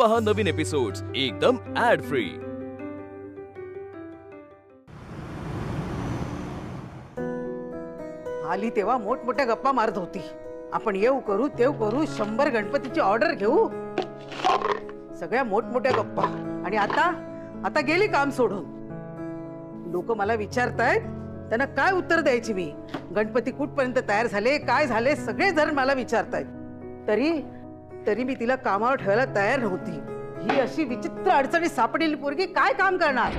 पहा नवीन एपिसोड्स एकदम add free. आली तेव्हा मोठमोठ्या गप्पा मारत होती, आपण येऊ करू तेव करू, 100 गणपतीची ऑर्डर घेऊ, सगळ्या मोठमोठ्या गप्पा। आणि आता गेली काम सोडून। लोक मला विचारतायत, त्यांना काय उत्तर द्यायची मी? गणपती कुठपर्यंत तयार झाले, काय झाले, सगळे जण मला विचारतायत। तरी मी तिला कामावर ठेवायला तयार नव्हती। ही अशी विचित्र अडचणी सापडलेली पोरगी काय काम करणार?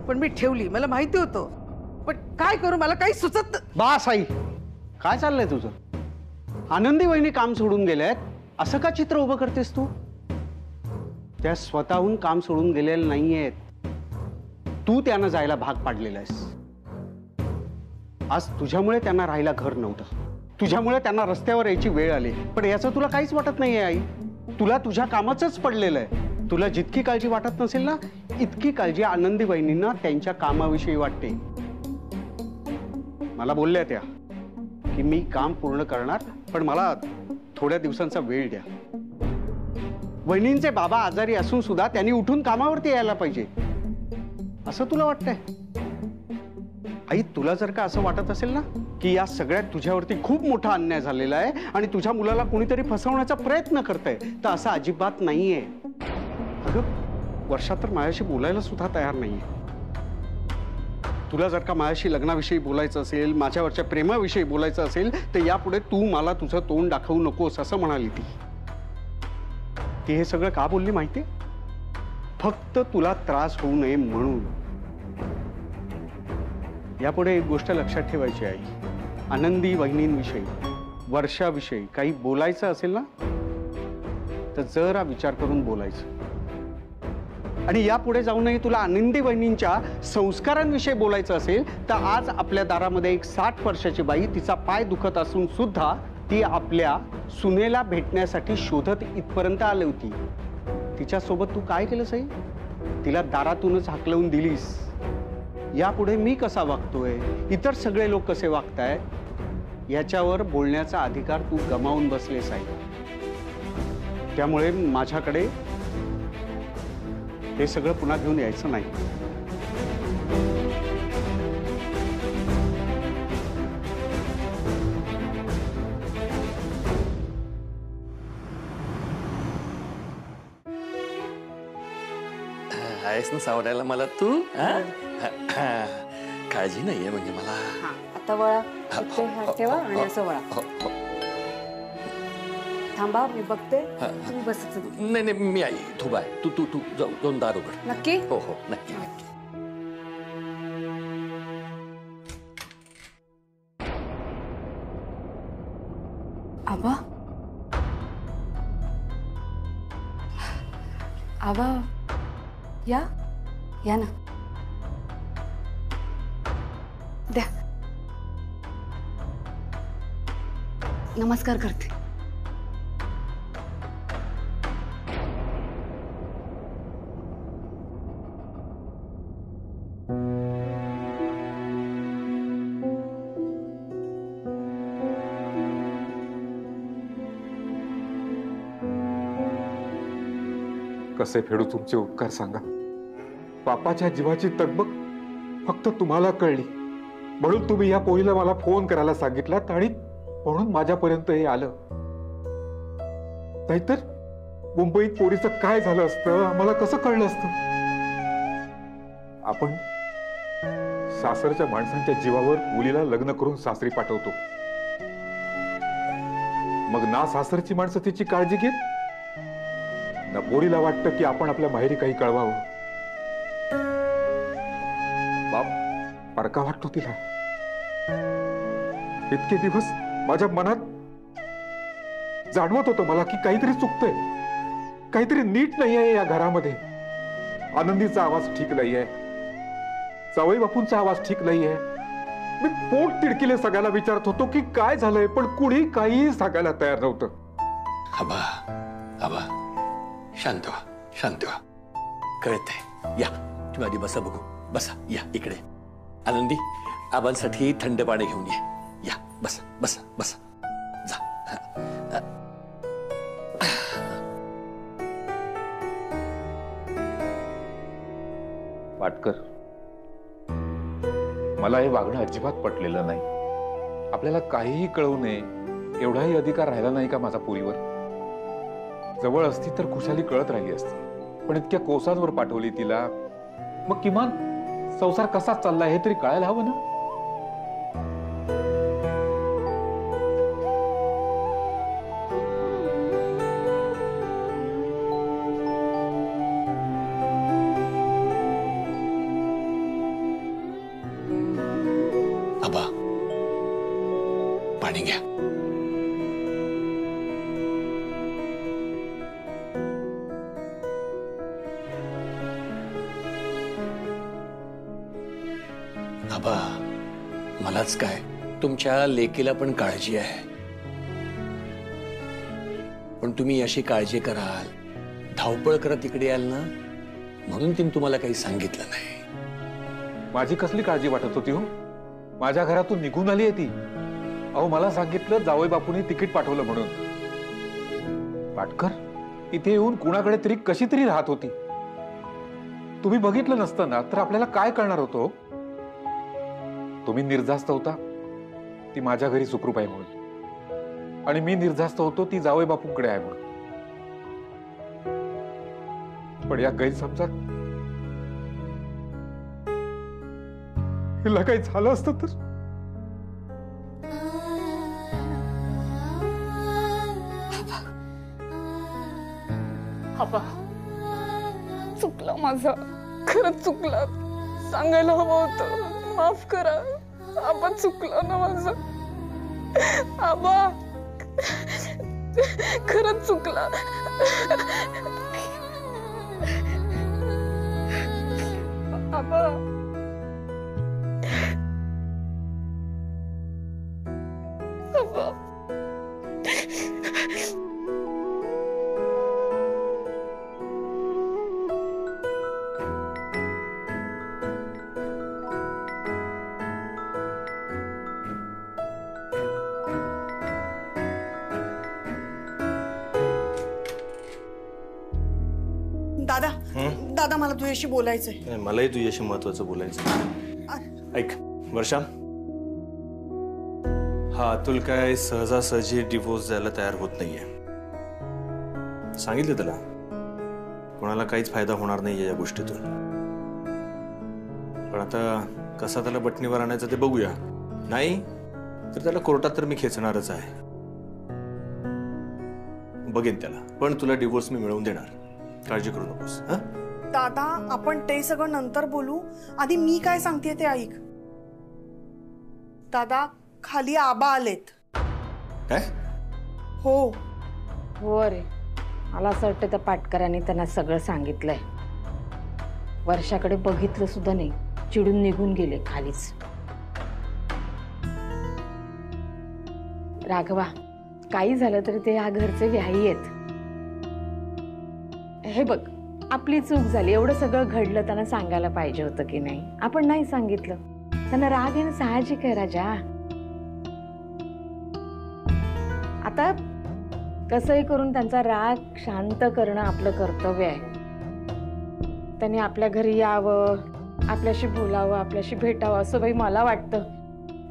पण मी ठेवली, मला माहिती होतं, पण काय करू मला काही सुचत। बास आई, काय चाललंय तुझं? आनंदी वहिनी काम सोडून गेल्यात, असं का चित्र उभं करतेस तू? त्या स्वतःहून काम सोडून गेलेल्या नाहीयेत, तू त्यांना जायला भाग पाडलेला आहेस। आज तुझ्यामुळे त्यांना राहायला घर नव्हतं, तुझ्यामुळे त्यांना रस्त्यावर यायची वेळ आली, पण याचं तुला काहीच वाटत नाहीये आई। तुला तुझ्या कामाचंच पडलेलं आहे। तुला जितकी काळजी वाटत नसेल ना, इतकी काळजी आनंदी वहिनींना त्यांच्या कामाविषयी वाटते। मला बोलल्या त्या की मी काम पूर्ण करणार, पण मला थोड्या दिवसांचा वेळ द्या। वहिनींचे बाबा आजारी असून सुद्धा त्यांनी उठून कामावरती यायला पाहिजे, असं तुला वाटतंय? आई, तुला जर का असं वाटत असेल ना की या सगळ्यात तुझ्यावरती खूप मोठा अन्याय झालेला आहे आणि तुझ्या मुलाला कोणीतरी फसवण्याचा प्रयत्न करतंय, तर असं अजिबात नाहीये। अगं, वर्षा तर माझ्याशी बोलायला सुद्धा तयार नाहीये। तुला जर का माझ्याशी लग्नाविषयी बोलायचं असेल, माझ्यावरच्या प्रेमाविषयी बोलायचं असेल, तर यापुढे तू मला तुझं तोंड दाखवू नकोस, असं म्हणाली ती। हे सगळं का बोलली माहितीये? फक्त तुला त्रास होऊ नये म्हणून। यापुढे एक गोष्ट लक्षात ठेवायची आई, आनंदी वहिनींविषयी, वर्षाविषयी काही बोलायचं असेल ना, तर जरा विचार करून बोलायचं। आणि यापुढे जाऊनही तुला आनंदी वहिनींच्या संस्कारांविषयी बोलायचं असेल, तर आज आपल्या दारामध्ये एक 60 वर्षाची बाई, तिचा पाय दुखत असून सुद्धा ती आपल्या सुनेला भेटण्यासाठी शोधत इथपर्यंत आली होती। तिच्यासोबत तू काय केलंस आई? तिला दारातूनच हाकलवून दिलीस। यापुढे मी कसा वागतोय, इतर सगळे लोक कसे वागतायत, याच्यावर बोलण्याचा अधिकार तू गमावून बसलेस आहे। त्यामुळे माझ्याकडे हे सगळं पुन्हा घेऊन यायचं नाही। आहेस ना सावडायला मला तू? काळजी नाहीये म्हणजे मला। आता वळा, ठेवा आणि असं वळा। थांबा, मी बघते, तुम्ही बसायचं। नाही, मी आई, तू बाय, तू जाऊन दार उघड। नक्की? हो, नक्की। आबा, या ना, द्या, नमस्कार करते। कसे फेडू तुमचे उपकार सांगा? बापाच्या जीवाची तगबग फक्त तुम्हाला कळली म्हणून तुम्ही या पोरीला मला फोन करायला सांगितलात आणि म्हणून माझ्यापर्यंत हे आलं। नाहीतर मुंबईत पोरीचं काय झालं असतं, आम्हाला कसं कळलं असतं? आपण सासरच्या माणसांच्या जीवावर मुलीला लग्न करून सासरी पाठवतो, मग ना सासरची माणसं तिची काळजी घेत, ना पोरीला वाटतं की आपण आपल्या माहेरी काही कळवावं। बाप परका वाटतो तिला। इतके दिवस माझ्या मनात जाणवत होतं मला की काहीतरी चुकतंय, काहीतरी नीट नाहीये या घरामध्ये। आनंदीचा आवाज ठीक नाहीये, जावई बापूंचा आवाज ठीक नाहीये। मी पोट तिडकीले सगळ्याला विचारत होतो की काय झालंय, पण कुणी काही सांगायला तयार नव्हतं। आबा, शांत व्हा, कळतंय। या, तुम्ही आधी बसा, बघू, बसा, या इकडे। आनंदी, आबांसाठी थंड पाणी घेऊन ये। या, बसा, जा। वाटकर, मला हे वागणं अजिबात पटलेलं नाही. आपल्याला काहीही कळू नये एवढाही अधिकार राहिला नाही का माझा पोरीवर? जवळ असती तर खुशाली कळत राहिली असती, पण इतक्या कोसांवर पाठवली तिला. मग किमान संसार कसा चाललाय हे तरी कळायला हवं ना. आबा, पाणी घ्या. आबा, मलाच काय, तुमच्या लेकीला पण काळजी आहे. पण तुम्ही अशी काळजी कराल, धावपळ करत इकडे याल ना, म्हणून तिने तुम्हाला काही सांगितलं नाही. माझी कसली काळजी वाटत होती हो? माझ्या घरातून निघून आली आहे ती. अहो, मला सांगितलं जावई बापूंनी तिकीट पाठवलं म्हणून. पाटकर इथे येऊन कुणाकडे तरी कशी तरी राहत होती. तुम्ही बघितलं नसतं ना तर आपल्याला काय कळणार होतो? तुम्ही निर्धास्त होता ती माझ्या घरी सुखरूप आहे म्हणून, आणि मी निर्धास्त होतो ती जावई बापूंकडे आहे म्हणून. पण या गैरसमजात हिला काही झालं असतं तर? आबा, चुकलं माझं, खरंच चुकलं. सांगायला हवं होतं, माफ करा. आबा, चुकलं ना माझं. आबा, खरंच चुकलं. आबा, आबा. दादा, दादा, मला तुझ्याशी बोलायचंय. नाही, मलाही तुझ्याशी महत्वाचं बोलायचं. ऐक वर्षा, हा अतुल काय सहजासहजी डिवोर्स द्यायला तयार होत नाहीये. सांगितलं त्याला, कोणाला काहीच फायदा होणार नाहीये या गोष्टीतून. पण आता कसा त्याला बटणीवर आणायचं ते बघूया. नाही तर त्याला कोर्टात तर मी खेचणारच आहे. बघेन त्याला, पण तुला डिवोर्स मी मिळवून देणार, काळजी करू नकोस. दादा, आपण ते सगळं नंतर बोलू. आधी मी काय सांगते ते ऐक. दादा, खाली आबा आलेत. काय? हो हो रे, मला असं वाटतं त्या पाटकरांनी त्यांना सगळं सांगितलंय. वर्षाकडे बघितलं सुद्धा नाही, चिडून निघून गेले खालीच. राघवा, काही झालं तरी ते ह्या घरचे व्याही आहेत. हे बघ, आपली चूक झाली, एवढं सगळं घडलं, त्यांना सांगायला पाहिजे होतं की नाही? आपण नाही सांगितलं. त्यांना राग येणं साहजिक आहे राजा. आता कसंही करून त्यांचा राग शांत करणं आपलं कर्तव्य आहे. त्यांनी आपल्या घरी यावं, आपल्याशी बोलावं, आपल्याशी भेटावं, असं बाई मला वाटतं.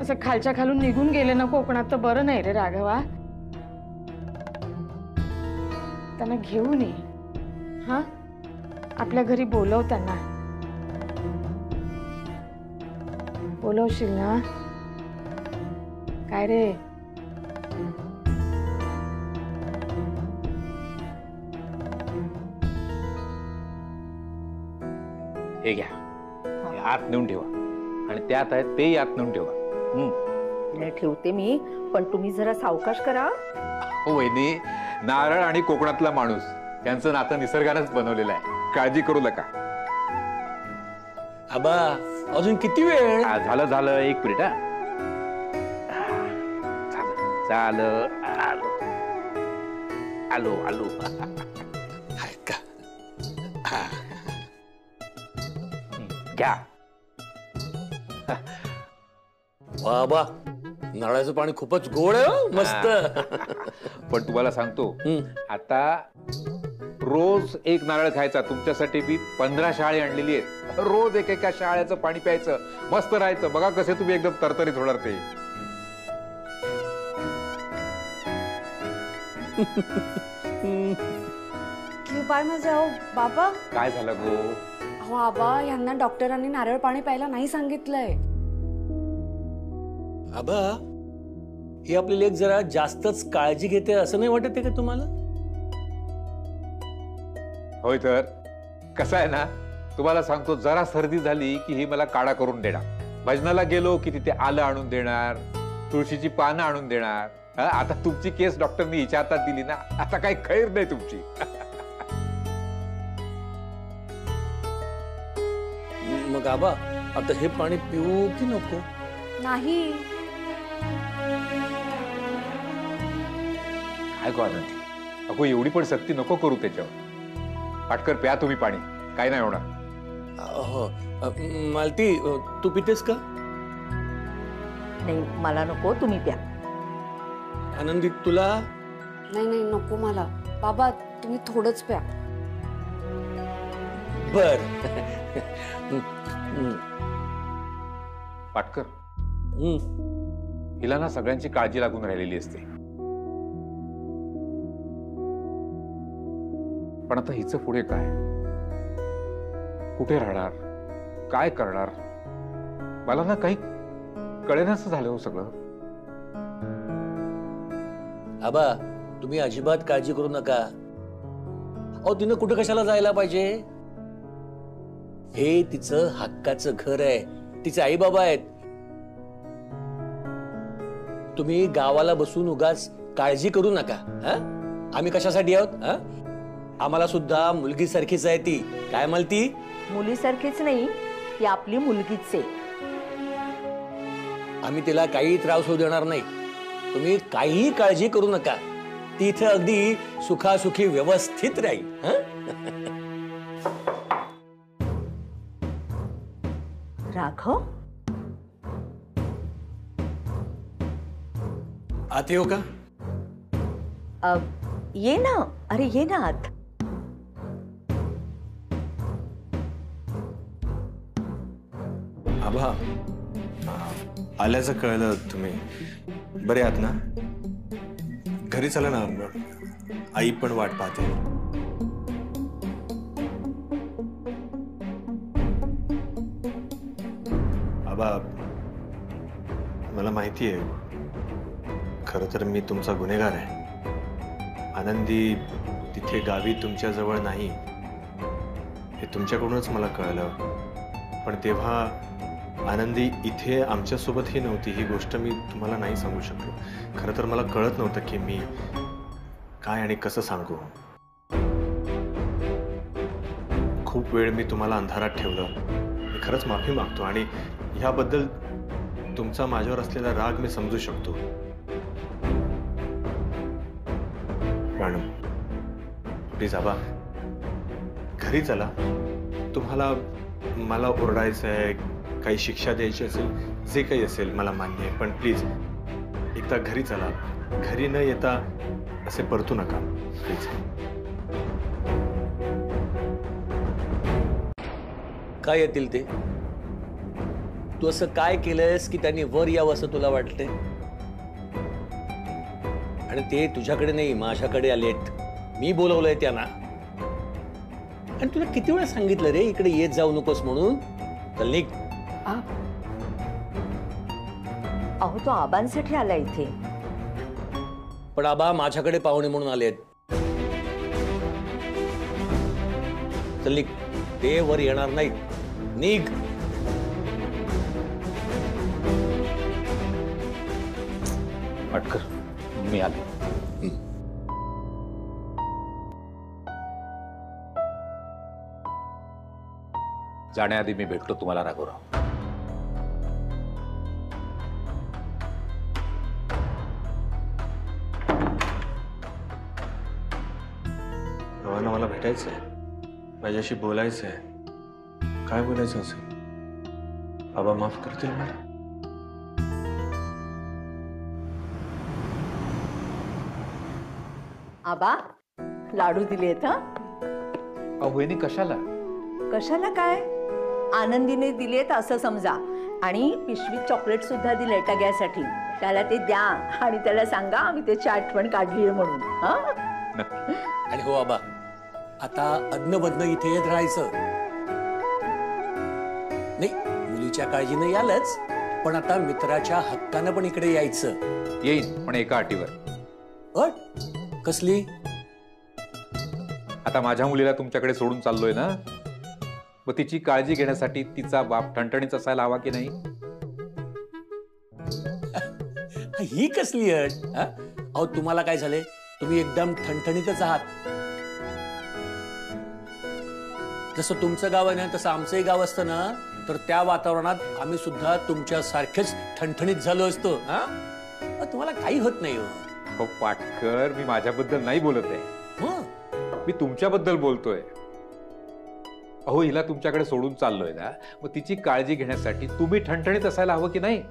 असं खालच्या खालून निघून गेले ना कोकणात तर बरं नाही रे राघवा. त्यांना घेऊन ये. हा, आपल्या घरी बोलव त्यांना. बोलवशील ना? काय रे? हे घ्या, हे आत नेऊन ठेवा, आणि त्यात आहेत ते आत नेऊन ठेवा. ठेवते मी, पण तुम्ही जरा सावकाश करा. हो वहिनी, नारळ आणि कोकणातला माणूस यांचं नातं निसर्गानंच बनवलेलं आहे, काळजी करू नका. आबा, अजून किती वेळ? झालं झालं, 1 मिनिट. झालं, आलो आलो आलो. आहेत का? घ्या. बाबा, नळाचं पाणी खूपच गोड आहे. मस्त. पण तुम्हाला सांगतो, आता रोज एक नारळ खायचा. तुमच्यासाठी मी 15 शहाळे आणलेली आहेत. रोज एकेका शहाळ्याचं पाणी प्यायचं, मस्त राहायचं. बघा कसे तुम्ही एकदम तरतरीत होणार ते. पाय माझे. अहो बाबा, काय झालं गो? अहो आबा, यांना डॉक्टरांनी नारळ पाणी प्यायला नाही सांगितलंय. आबा, ही आपली लेक जरा जास्तच काळजी घेते असं नाही वाटत आहे का तुम्हाला? होय तर कसं आहे ना, तुम्हाला सांगतो, जरा सर्दी झाली की ही मला काढा करून देणार. भजनाला गेलो की तिथे आलं आणून देणार, तुळशीची पानं आणून देणार. आता तुमची केस डॉक्टरनी हिच्या हातात दिली ना, आता काही खैर नाही तुमची. मग आबा, आता हे पाणी पिऊ की नको? नाही. काय गो आनंदी, अगो एवढी पण सक्ती नको करू त्याच्यावर. पाटकर प्या तुम्ही पाणी, काय नाही होणार. मालती, तू पितेस का? नाही, मला नको, तुम्ही प्या. आनंदी, तुला? नाही नाही, नको मला. बाबा, तुम्ही थोडंच प्या. बर. पाटकर, हिला ना सगळ्यांची काळजी लागून राहिलेली असते. पण आता हिचं पुढे काय, कुठे राहणार, काय करणार, मला ना काही कळेनासं झालं हो सगळं. आबा, तुम्ही अजिबात काळजी करू नका. अहो, तिनं कुठे कशाला जायला पाहिजे? हे तिचं हक्काचं घर आहे, तिचे आई बाबा आहेत. तुम्ही गावाला बसून उगाच काळजी करू नका. आम्ही कशासाठी आहोत? आम्हाला सुद्धा मुलगी सारखीच आहे ती. काय म्हणती? मुलीसारखीच नाही, ती आपली मुलगीच आहे. आम्ही तिला काही त्रास होऊ देणार नाही. तुम्ही काहीही काळजी करू नका. ती इथे अगदी सुखासुखी व्यवस्थित राहील. राघव, आत येऊ का? ये ना. अरे ये ना आत. आबा, आल्याचं कळलं तुम्ही. बरे आहात ना? घरी चला ना, आई पण वाट पाहते. आबा, मला माहिती आहे, खरं तर मी तुमचा गुन्हेगार आहे. आनंदी तिथे गावी तुमच्या जवळ नाही हे तुमच्याकडूनच मला कळलं. पण तेव्हा आनंदी इथे आमच्यासोबतही नव्हती. ही गोष्ट मी तुम्हाला नाही सांगू शकलो. खरं तर मला कळत नव्हतं की मी काय आणि कसं सांगू. खूप वेळ मी तुम्हाला अंधारात ठेवलं. मी खरंच माफी मागतो आणि ह्याबद्दल तुमचा माझ्यावर असलेला राग मी समजू शकतो. पण प्लीज आबा, घरी चला. तुम्हाला मला ओरडायचंय, काही शिक्षा द्यायची असेल, जे काही असेल मला मान्य आहे. पण प्लीज एकदा घरी चला. घरी न येता असे परतू नका प्लीज. काय येतील ते? तू असं काय केलंयस की त्यांनी वर यावं असं तुला वाटतंय? आणि ते तुझ्याकडे नाही, माझ्याकडे आलेत. मी बोलवलंय त्यांना. आणि तुला किती वेळा सांगितलं रे इकडे येत जाऊ नकोस म्हणून? चल निघ. अहो, तो आबांसाठी आला इथे. पण आबा माझ्याकडे पाहुणे म्हणून आलेत. चल निघ. ते वर येणार नाहीत. निघ. पाटकर, मी आलो. जाण्याआधी मी भेटलो तुम्हाला राघवराव. भावांना मला भेटायचंय, माझ्याशी बोलायचंय. काय बोलायचं असेल? बाबा माफ करतील मला? आबा, लाडू दिलेत. वहिनी कशाला? कशाला काय, आनंदीने दिलेत असं समजा, आणि पिशवीत चॉकलेट सुद्धा दिले टग्यासाठी. त्याला ते द्या आणि त्याला सांगा आम्ही त्याची आठवण काढली म्हणून. हा, आणि हो आबा, आता अदनबदन इथे येत राहायचं नाही. मुलीच्या काळजीनं यालच, पण आता मित्राच्या हक्कानं पण इकडे यायचं. येईन, पण एका अटीवर. अट कसली? आता माझ्या मुलीला तुमच्याकडे सोडून चाललोय ना, मग तिची काळजी घेण्यासाठी तिचा बाप ठणठणीत असायला हवा की नाही? ही कसली अट? अहो तुम्हाला काय झाले? तुम्ही एकदम ठणठणीतच आहात. जसं तुमचं गाव आहे ना, तसं आमचंही गाव असतं ना, तर त्या वातावरणात आम्ही सुद्धा तुमच्या सारखेच ठणठणीत झालो असतो. तुम्हाला काही होत नाही हो पाटकर, मी माझ्याबद्दल नाही बोलत आहे, मी तुमच्याबद्दल बोलतोय. अहो हिला तुमच्याकडे सोडून चाललोय ना, मग तिची काळजी घेण्यासाठी तुम्ही ठणठणीत असायला हवं की नाही?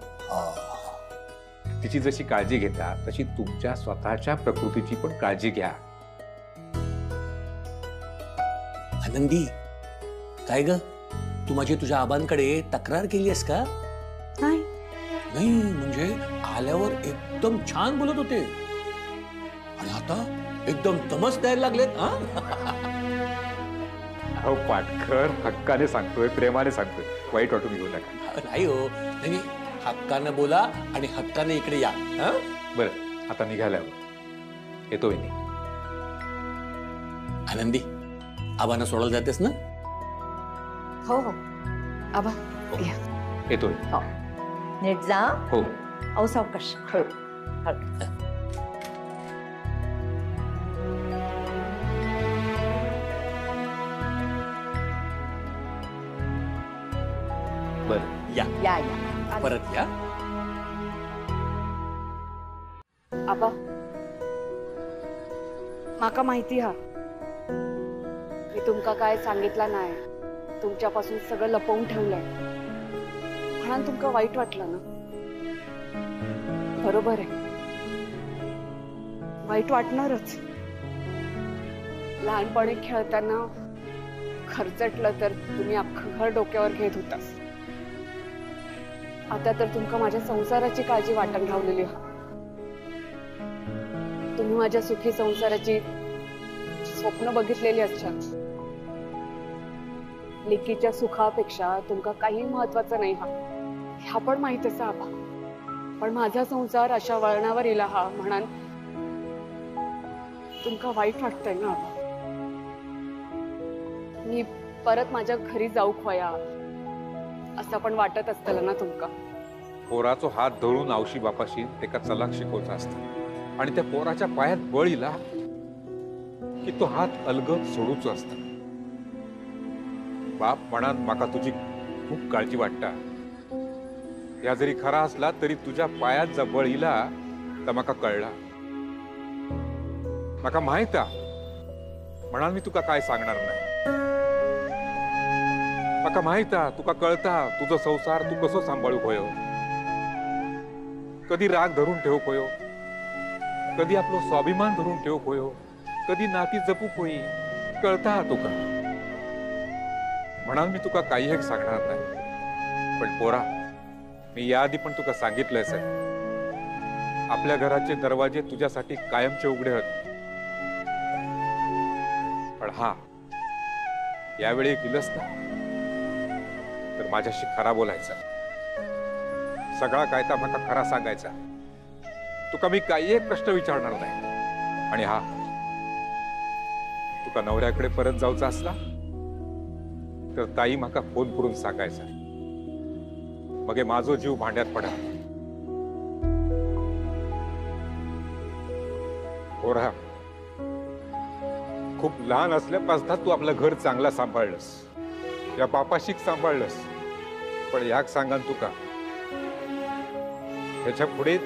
तिची जशी काळजी घेता तशी तुमच्या स्वतःच्या प्रकृतीची पण काळजी घ्या. आनंदी, काय ग, तू माझी तुझ्या आबांकडे तक्रार केली आहेस का? नाही. नाही म्हणजे आल्यावर एकदम छान बोलत होते, आणि आता एकदम दमच द्यायला लागलेत. अहो पाटकर, हक्काने सांगतोय, प्रेमाने सांगतोय, वाईट वाटून घेऊ नका. नाही हो, नाही, हक्कानं बोला आणि हक्काने इकडे या. बरं, आता निघाल्यावर येतोय मी. आनंदी, आबांना सोडायला जातेस ना? हो हो आबा, या. येतोय. नीट जा. हो. अहो सावकाश. हळू हळू. बरं, या या या. परत या. आबा, माका माहिती हा, मी तुमका काय सांगितला नाही, तुमच्यापासून सगळं लपवून ठेवलंय, म्हणून तुमका वाईट वाटलं ना? बरोबर आहे, वाईट वाटणारच. लहानपणी खेळताना खर्चटलं तर तुम्ही अख्खं घर डोक्यावर घेत होतास. आता तर तुमका माझ्या संसाराची काळजी वाटण राहिलेली हा. तुम्ही माझ्या सुखी संसाराची स्वप्न बघितलेली असतात. लेकीच्या सुखापेक्षा तुमका काही महत्वाचं नाही हा, ह्या पण माहित असा आबा. पण माझा संसार अशा वळणावर इला हा, म्हणून तुमका वाईट वाटतंय ना आबा? मी परत माझ्या घरी जाऊ खोया असं पण वाटत असतं ना तुमका? पोराचो हात धरून आवशी बापाशी एका चलाक शिकवचा असत, आणि त्या पोराच्या पायात बळ इला की तो हात अलगद सोडूच असत. बाप म्हणान माका तुझी खूप काळजी वाटता, या जरी खरा असला तरी तुझ्या पायात जा बळ इला तर माका कळला. माका माहित म्हणाल मी तुका काय सांगणार नाही. माका माहित तुका कळता तुझा संसार तू कसो सांभाळू होयो, कधी राग धरून ठेव होयो, कधी आपलो स्वाभिमान धरून ठेव होयो, कधी नाती जपूक होई, कळता तुका. म्हणाल मी तुका काही एक सांगणार नाही. पण पोरा, मी याआधी पण तुका सांगितलंयच आहे, आपल्या घराचे दरवाजे तुझ्यासाठी कायमचे उघडे आहेत. पण हा, यावेळी गेलंस ना तर माझ्याशी खरा बोलायचा, सगळा कायदा माका खरा सांगायचा. तुका मी काही एक प्रश्न विचारणार नाही. आणि हा, तुका नवऱ्याकडे परत जाऊचा असला तर ताई माका फोन करून सांगायचा, मग माझो जीव भांड्यात पडा. पोरा, खूप लहान असल्यापासून तू आपलं घर चांगला सांभाळलंस, या बापाशीक सांभाळलंस. पण याक सांगान तुका, ह्याच्या पुढे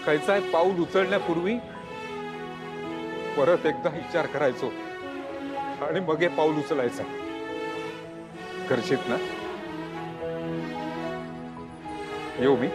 खयचाय पाऊल उचलण्यापूर्वी परत एकदा विचार करायचो आणि मग हे पाऊल उचलायचा. करशीत ना? येऊ मी?